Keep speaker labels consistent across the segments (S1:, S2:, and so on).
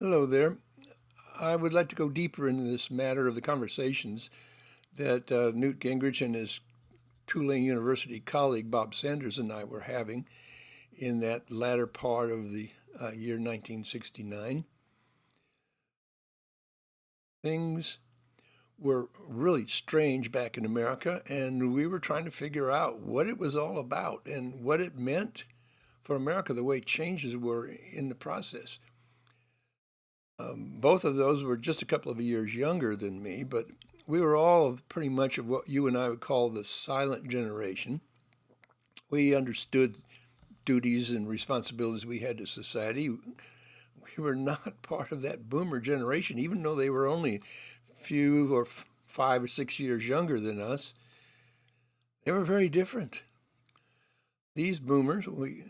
S1: Hello there. I would like to go deeper into this matter of the conversations that Newt Gingrich and his Tulane University colleague Bob Sanders and I were having in that latter part of the year 1969. Things were really strange back in America, and we were trying to figure out what it was all about and what it meant for America, the way changes were in the process. Both of those were just a couple of years younger than me, but we were all pretty much of what you and I would call the silent generation. We understood duties and responsibilities we had to society. We were not part of that boomer generation, even though they were only a few or 5 or 6 years younger than us. They were very different. These boomers, we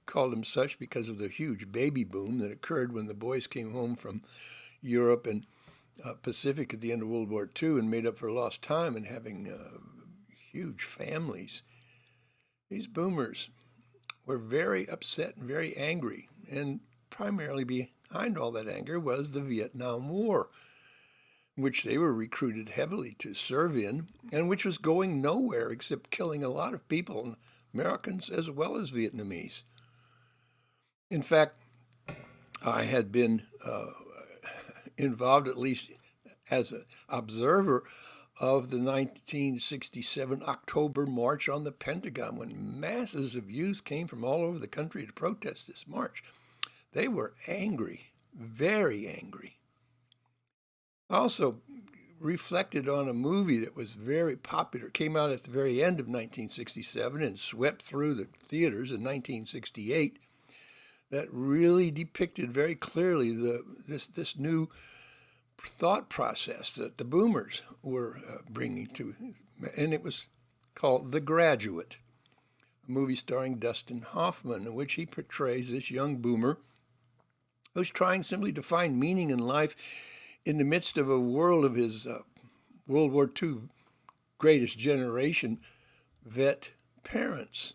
S1: called them such because of the huge baby boom that occurred when the boys came home from Europe and Pacific at the end of World War II and made up for lost time and having huge families. These boomers were very upset and very angry, and primarily behind all that anger was the Vietnam War, which they were recruited heavily to serve in, and which was going nowhere except killing a lot of people, Americans as well as Vietnamese. In fact, I had been involved, at least as an observer, of the 1967 October March on the Pentagon, when masses of youth came from all over the country to protest this march. They were angry, very angry. I also reflected on a movie that was very popular, came out at the very end of 1967 and swept through the theaters in 1968, that really depicted very clearly this new thought process that the boomers were bringing to, and it was called The Graduate, a movie starring Dustin Hoffman, in which he portrays this young boomer who's trying simply to find meaning in life in the midst of a world of his World War II greatest generation vet parents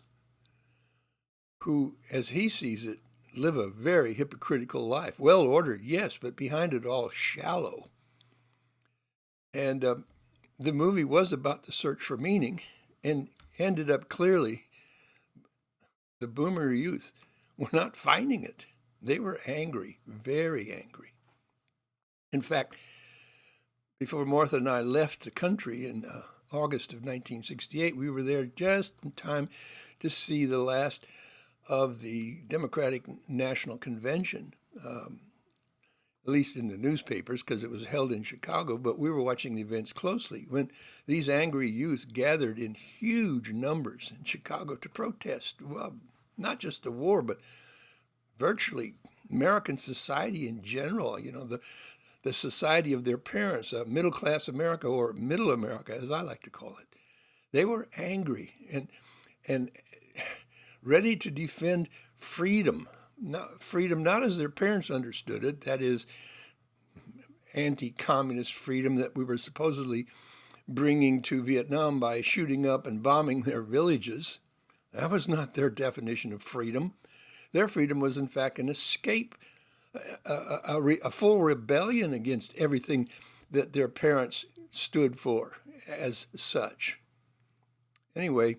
S1: who, as he sees it, live a very hypocritical life. Well ordered, yes, but behind it all, shallow. And the movie was about the search for meaning and ended up clearly the boomer youth were not finding it. They were angry, very angry. In fact, before Martha and I left the country in August of 1968, we were there just in time to see the last of the Democratic National Convention, at least in the newspapers, because it was held in Chicago, but we were watching the events closely when these angry youth gathered in huge numbers in Chicago to protest, well, not just the war, but virtually American society in general, the society of their parents, middle-class America, or middle America, as I like to call it. They were angry and ready to defend freedom. Freedom not as their parents understood it, that is, anti-communist freedom that we were supposedly bringing to Vietnam by shooting up and bombing their villages. That was not their definition of freedom. Their freedom was, in fact, an escape, a full rebellion against everything that their parents stood for as such. Anyway,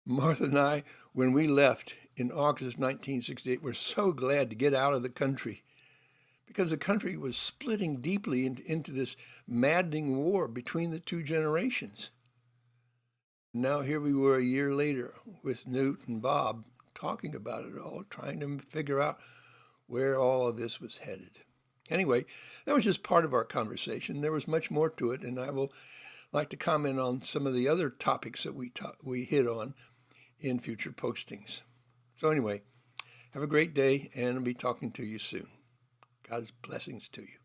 S1: Martha and I, when we left in August of 1968, were so glad to get out of the country because the country was splitting deeply into this maddening war between the two generations. Now here we were a year later with Newt and Bob talking about it all, trying to figure out where all of this was headed. Anyway, that was just part of our conversation. There was much more to it, and I will like to comment on some of the other topics that we hit on in future postings. So anyway, have a great day, and I'll be talking to you soon. God's blessings to you.